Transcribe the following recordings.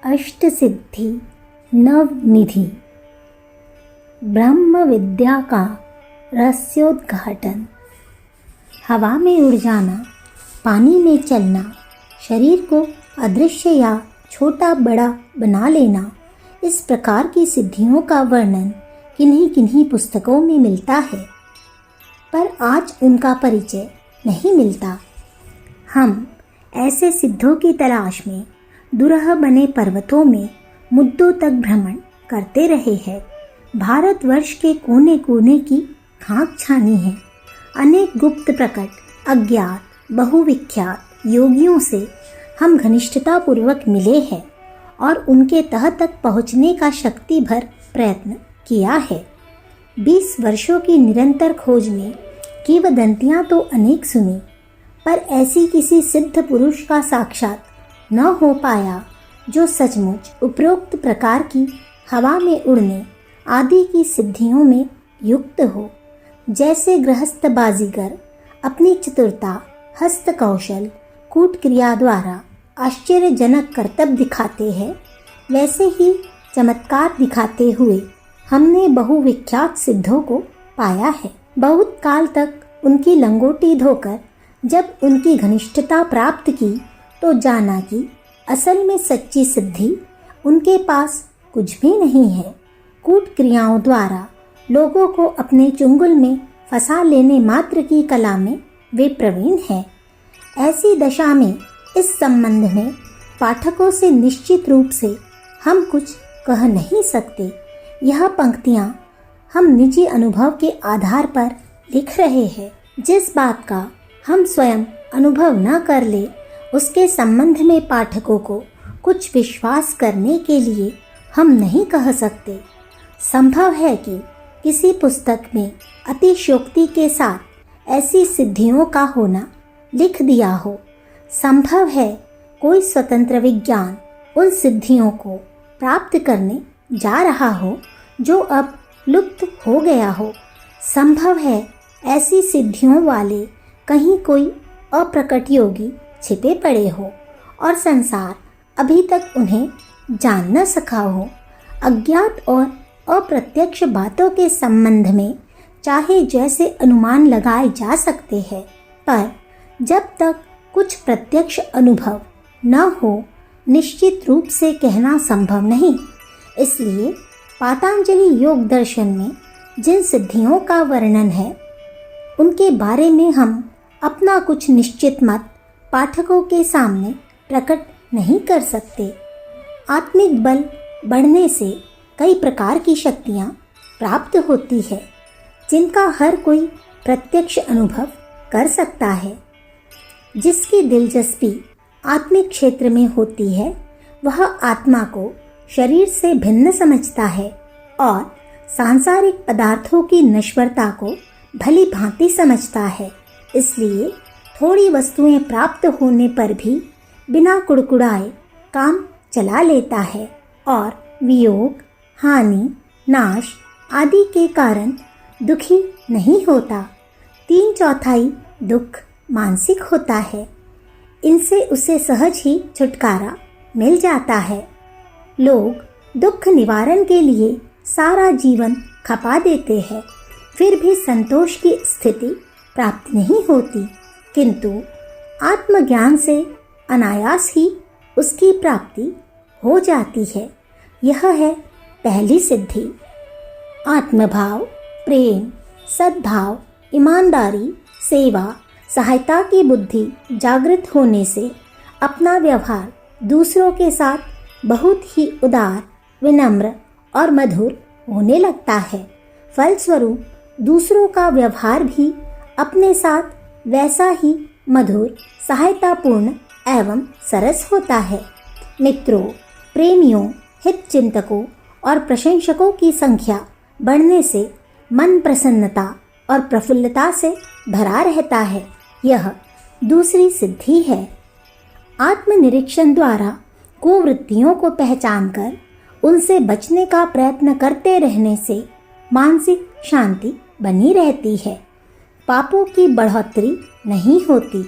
अष्टसिद्धि नवनिधि। ब्रह्म विद्या का रहस्योद्घाटन। हवा में उड़ जाना, पानी में चलना, शरीर को अदृश्य या छोटा बड़ा बना लेना, इस प्रकार की सिद्धियों का वर्णन किन्हीं किन्हीं पुस्तकों में मिलता है, पर आज उनका परिचय नहीं मिलता। हम ऐसे सिद्धों की तलाश में दुरह बने पर्वतों में मुद्दों तक भ्रमण करते रहे हैं। भारतवर्ष के कोने कोने की खाक छानी है। अनेक गुप्त प्रकट अज्ञात बहुविख्यात योगियों से हम घनिष्ठता पूर्वक मिले हैं और उनके तह तक पहुँचने का शक्ति भर प्रयत्न किया है। 20 वर्षों की निरंतर खोज में किंवदंतियाँ तो अनेक सुनी, पर ऐसी किसी सिद्ध पुरुष का साक्षात न हो पाया जो सचमुच उपरोक्त प्रकार की हवा में उड़ने आदि की सिद्धियों में युक्त हो। जैसे गृहस्थ बाजीगर अपनी चतुरता, हस्त कौशल, कूट क्रिया द्वारा आश्चर्यजनक करतब दिखाते हैं, वैसे ही चमत्कार दिखाते हुए हमने बहुविख्यात सिद्धों को पाया है। बहुत काल तक उनकी लंगोटी धोकर जब उनकी घनिष्ठता प्राप्त की तो जाना कि असल में सच्ची सिद्धि उनके पास कुछ भी नहीं है। कूट क्रियाओं द्वारा लोगों को अपने चुंगल में फंसा लेने मात्र की कला में वे प्रवीण हैं। ऐसी दशा में इस संबंध में पाठकों से निश्चित रूप से हम कुछ कह नहीं सकते। यह पंक्तियाँ हम निजी अनुभव के आधार पर लिख रहे हैं। जिस बात का हम स्वयं अनुभव न कर ले, उसके संबंध में पाठकों को कुछ विश्वास करने के लिए हम नहीं कह सकते। संभव है कि किसी पुस्तक में अतिशयोक्ति के साथ ऐसी सिद्धियों का होना लिख दिया हो। संभव है कोई स्वतंत्र विज्ञान उन सिद्धियों को प्राप्त करने जा रहा हो जो अब लुप्त हो गया हो। संभव है ऐसी सिद्धियों वाले कहीं कोई अप्रकट योगी छिपे पड़े हो और संसार अभी तक उन्हें जान न सका हो। अज्ञात और अप्रत्यक्ष बातों के संबंध में चाहे जैसे अनुमान लगाए जा सकते हैं, पर जब तक कुछ प्रत्यक्ष अनुभव न हो निश्चित रूप से कहना संभव नहीं। इसलिए पातंजलि योग दर्शन में जिन सिद्धियों का वर्णन है, उनके बारे में हम अपना कुछ निश्चित मत पाठकों के सामने प्रकट नहीं कर सकते। आत्मिक बल बढ़ने से कई प्रकार की शक्तियाँ प्राप्त होती है, जिनका हर कोई प्रत्यक्ष अनुभव कर सकता है। जिसकी दिलचस्पी आत्मिक क्षेत्र में होती है, वह आत्मा को शरीर से भिन्न समझता है और सांसारिक पदार्थों की नश्वरता को भली भांति समझता है। इसलिए थोड़ी वस्तुएं प्राप्त होने पर भी बिना कुड़कुड़ाए काम चला लेता है और वियोग, हानि, नाश आदि के कारण दुखी नहीं होता। 3/4 दुख मानसिक होता है। इनसे उसे सहज ही छुटकारा मिल जाता है। लोग दुख निवारण के लिए सारा जीवन खपा देते हैं, फिर भी संतोष की स्थिति प्राप्त नहीं होती, किंतु आत्मज्ञान से अनायास ही उसकी प्राप्ति हो जाती है। यह है पहली सिद्धि। आत्मभाव, प्रेम, सद्भाव, ईमानदारी, सेवा, सहायता की बुद्धि जागृत होने से अपना व्यवहार दूसरों के साथ बहुत ही उदार, विनम्र और मधुर होने लगता है। फलस्वरूप दूसरों का व्यवहार भी अपने साथ वैसा ही मधुर, सहायतापूर्ण एवं सरस होता है। मित्रों, प्रेमियों, हितचिंतकों और प्रशंसकों की संख्या बढ़ने से मन प्रसन्नता और प्रफुल्लता से भरा रहता है। यह दूसरी सिद्धि है। आत्मनिरीक्षण द्वारा कुवृत्तियों को पहचानकर उनसे बचने का प्रयत्न करते रहने से मानसिक शांति बनी रहती है। पापों की बढ़ोतरी नहीं होती।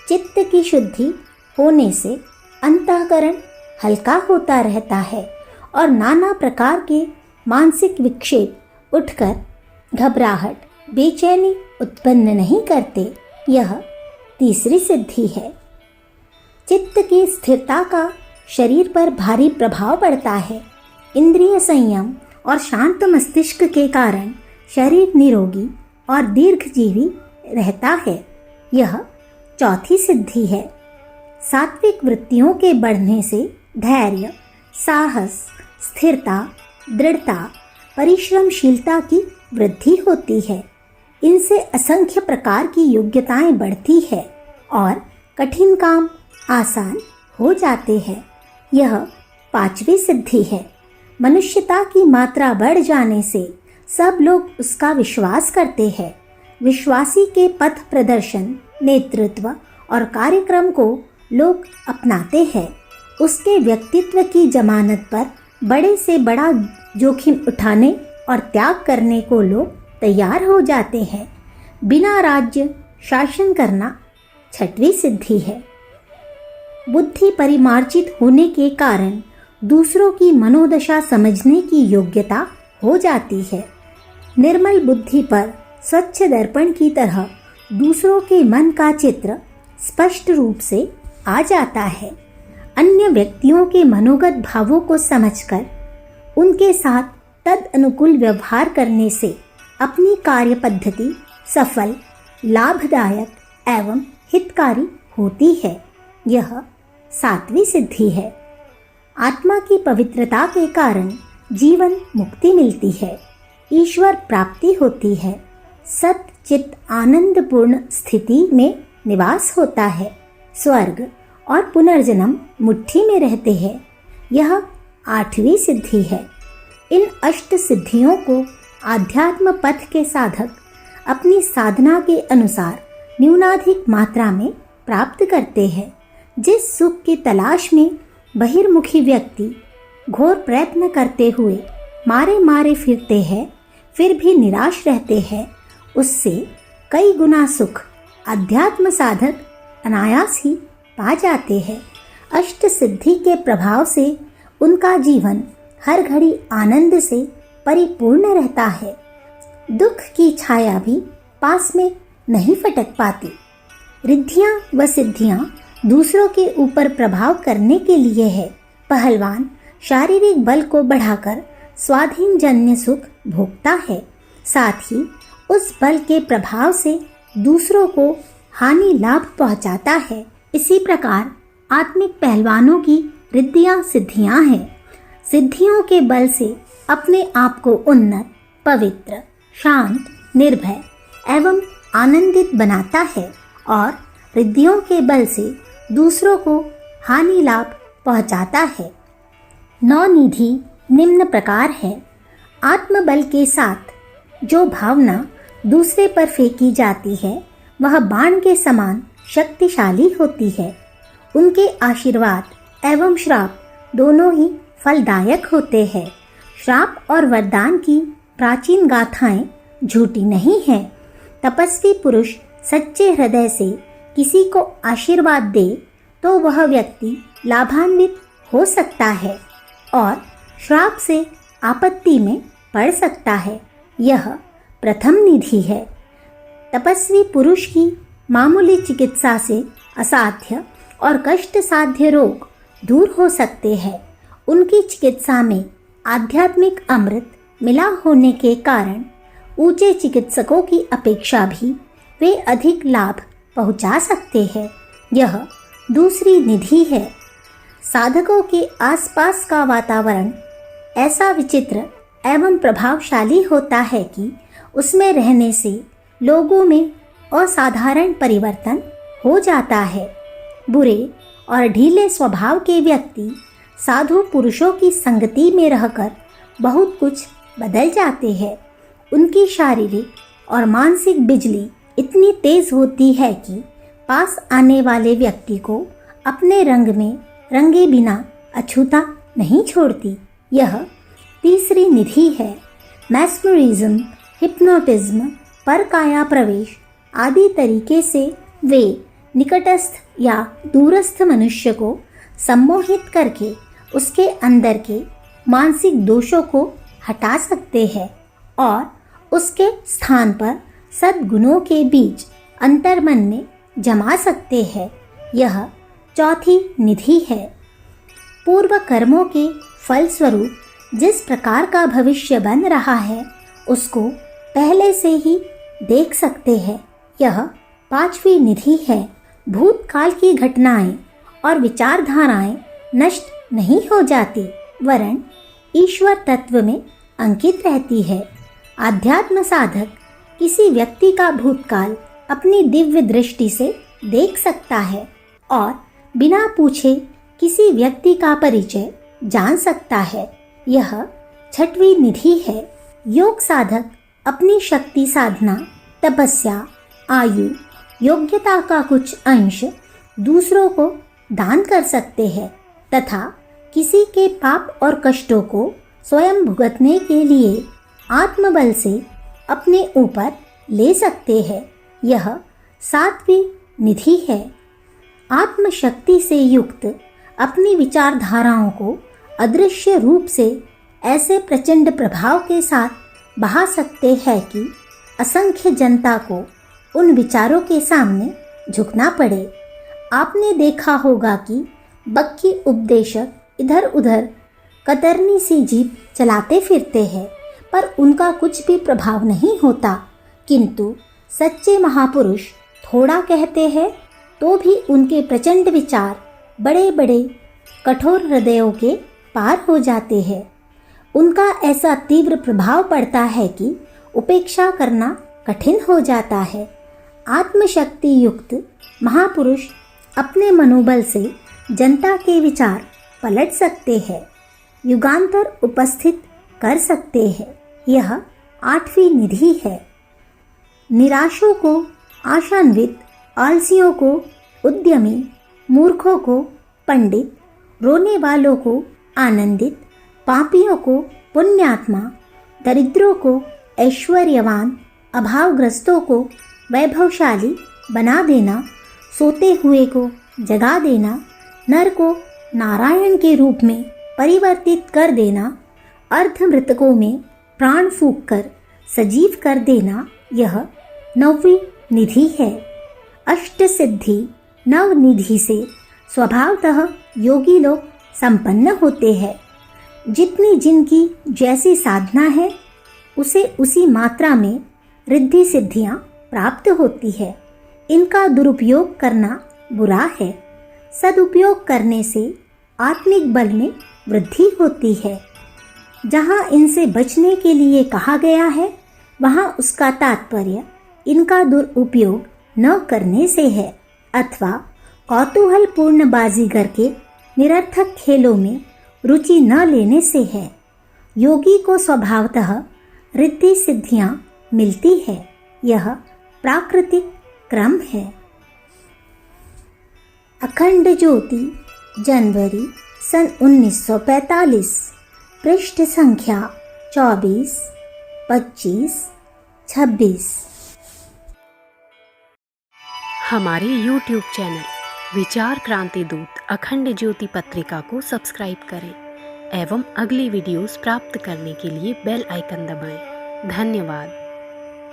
चित्त की शुद्धि होने से अंतःकरण हल्का होता रहता है और नाना प्रकार के मानसिक विक्षेप उठकर घबराहट, बेचैनी उत्पन्न नहीं करते। यह तीसरी सिद्धि है। चित्त की स्थिरता का शरीर पर भारी प्रभाव पड़ता है। इंद्रिय संयम और शांत मस्तिष्क के कारण शरीर निरोगी और दीर्घजीवी रहता है। यह चौथी सिद्धि है। सात्विक वृत्तियों के बढ़ने से धैर्य, साहस, स्थिरता, दृढ़ता, परिश्रमशीलता की वृद्धि होती है। इनसे असंख्य प्रकार की योग्यताएं बढ़ती है और कठिन काम आसान हो जाते हैं। यह पांचवी सिद्धि है। मनुष्यता की मात्रा बढ़ जाने से सब लोग उसका विश्वास करते हैं। विश्वासी के पथ प्रदर्शन, नेतृत्व और कार्यक्रम को लोग अपनाते हैं। उसके व्यक्तित्व की जमानत पर बड़े से बड़ा जोखिम उठाने और त्याग करने को लोग तैयार हो जाते हैं। बिना राज्य शासन करना छठवीं सिद्धि है। बुद्धि परिमार्जित होने के कारण दूसरों की मनोदशा समझने की योग्यता हो जाती है। निर्मल बुद्धि पर स्वच्छ दर्पण की तरह दूसरों के मन का चित्र स्पष्ट रूप से आ जाता है। अन्य व्यक्तियों के मनोगत भावों को समझकर उनके साथ तद अनुकूल व्यवहार करने से अपनी कार्य पद्धति सफल, लाभदायक एवं हितकारी होती है। यह सातवीं सिद्धि है। आत्मा की पवित्रता के कारण जीवन मुक्ति मिलती है, ईश्वर प्राप्ति होती है, सत चित आनंदपूर्ण स्थिति में निवास होता है, स्वर्ग और पुनर्जन्म मुट्ठी में रहते हैं। यह आठवीं सिद्धि है। इन अष्ट सिद्धियों को आध्यात्म पथ के साधक अपनी साधना के अनुसार न्यूनाधिक मात्रा में प्राप्त करते हैं। जिस सुख की तलाश में बहिर्मुखी व्यक्ति घोर प्रयत्न करते हुए मारे मारे फिरते हैं, फिर भी निराश रहते हैं, उससे कई गुना सुख अध्यात्म साधक अनायास ही पा जाते हैं। अष्ट सिद्धि के प्रभाव से उनका जीवन हर घड़ी आनंद से परिपूर्ण रहता है। दुख की छाया भी पास में नहीं फटक पाती। रिद्धियां व सिद्धियां दूसरों के ऊपर प्रभाव करने के लिए है। पहलवान शारीरिक बल को बढ़ाकर स्वाधीन जन्य सुख भोगता है, साथ ही उस बल के प्रभाव से दूसरों को हानि लाभ पहुंचाता है। इसी प्रकार आत्मिक पहलवानों की रिद्धियां सिद्धियां हैं। सिद्धियों के बल से अपने आप को उन्नत, पवित्र, शांत, निर्भय एवं आनंदित बनाता है और रिद्धियों के बल से दूसरों को हानि लाभ पहुंचाता है। नौ निधि निम्न प्रकार है। आत्मबल के साथ जो भावना दूसरे पर फेंकी जाती है वह बाण के समान शक्तिशाली होती है। उनके आशीर्वाद एवं श्राप दोनों ही फलदायक होते हैं। श्राप और वरदान की प्राचीन गाथाएं झूठी नहीं हैं। तपस्वी पुरुष सच्चे हृदय से किसी को आशीर्वाद दे तो वह व्यक्ति लाभान्वित हो सकता है और श्राप से आपत्ति में पड़ सकता है। यह प्रथम निधि है। तपस्वी पुरुष की मामूली चिकित्सा से असाध्य और कष्ट साध्य रोग दूर हो सकते हैं। उनकी चिकित्सा में आध्यात्मिक अमृत मिला होने के कारण ऊंचे चिकित्सकों की अपेक्षा भी वे अधिक लाभ पहुंचा सकते हैं। यह दूसरी निधि है। साधकों के आसपास का वातावरण ऐसा विचित्र एवं प्रभावशाली होता है कि उसमें रहने से लोगों में असाधारण परिवर्तन हो जाता है। बुरे और ढीले स्वभाव के व्यक्ति साधु पुरुषों की संगति में रहकर बहुत कुछ बदल जाते हैं। उनकी शारीरिक और मानसिक बिजली इतनी तेज होती है कि पास आने वाले व्यक्ति को अपने रंग में रंगे बिना अछूता नहीं छोड़ती। यह तीसरी निधि है। मैस्मरिज्म, हिप्नोटिज्म, परकाया प्रवेश आदि तरीके से वे निकटस्थ या दूरस्थ मनुष्य को सम्मोहित करके उसके अंदर के मानसिक दोषों को हटा सकते हैं और उसके स्थान पर सद्गुणों के बीज अंतर्मन में जमा सकते हैं। यह चौथी निधि है। पूर्व कर्मों के फलस्वरूप जिस प्रकार का भविष्य बन रहा है उसको पहले से ही देख सकते हैं। यह पांचवी निधि है। भूतकाल की घटनाएं और विचारधाराएं नष्ट नहीं हो जाती वरन ईश्वर तत्व में अंकित रहती है। आध्यात्म साधक किसी व्यक्ति का भूतकाल अपनी दिव्य दृष्टि से देख सकता है और बिना पूछे किसी व्यक्ति का परिचय जान सकता है। यह छठवीं निधि है। योग साधक अपनी शक्ति साधना, तपस्या, आयु, योग्यता का कुछ अंश दूसरों को दान कर सकते हैं तथा किसी के पाप और कष्टों को स्वयं भुगतने के लिए आत्मबल से अपने ऊपर ले सकते हैं। यह सातवीं निधि है। आत्मशक्ति से युक्त अपनी विचारधाराओं को अदृश्य रूप से ऐसे प्रचंड प्रभाव के साथ बहा सकते हैं कि असंख्य जनता को उन विचारों के सामने झुकना पड़े। आपने देखा होगा कि बक्की उपदेशक इधर उधर कतरनी सी जीप चलाते फिरते हैं पर उनका कुछ भी प्रभाव नहीं होता, किंतु सच्चे महापुरुष थोड़ा कहते हैं तो भी उनके प्रचंड विचार बड़े बड़े कठोर हृदयों के पार हो जाते हैं। उनका ऐसा तीव्र प्रभाव पड़ता है कि उपेक्षा करना कठिन हो जाता है। आत्मशक्ति युक्त महापुरुष अपने मनोबल से जनता के विचार पलट सकते हैं, युगांतर उपस्थित कर सकते हैं। यह आठवीं निधि है। निराशों को आशान्वित, आलसियों को उद्यमी, मूर्खों को पंडित, रोने वालों को आनंदित, पापियों को पुण्यात्मा, दरिद्रों को ऐश्वर्यवान, अभावग्रस्तों को वैभवशाली बना देना, सोते हुए को जगा देना, नर को नारायण के रूप में परिवर्तित कर देना, अर्धमृतकों में प्राण फूंककर सजीव कर देना, यह नौवीं निधि है। अष्ट सिद्धि नव निधि से स्वभावतः योगी लोग संपन्न होते हैं। जितनी जिनकी जैसी साधना है उसे उसी मात्रा में रिद्धि सिद्धियां प्राप्त होती है। इनका दुरुपयोग करना बुरा है। सदुपयोग करने से आत्मिक बल में वृद्धि होती है। जहाँ इनसे बचने के लिए कहा गया है वहाँ उसका तात्पर्य इनका दुरुपयोग न करने से है अथवा कौतूहलपूर्ण बाजीगर के निरर्थक खेलों में रुचि न लेने से है। योगी को स्वभावतः रिद्धि सिद्धियां मिलती है। यह प्राकृतिक क्रम है। अखंड ज्योति जनवरी सन 1945, पृष्ठ संख्या 24, 25, 26। हमारे YouTube चैनल विचार क्रांति दूत अखंड ज्योति पत्रिका को सब्सक्राइब करें एवं अगली वीडियोस प्राप्त करने के लिए बेल आइकन दबाएं। धन्यवाद।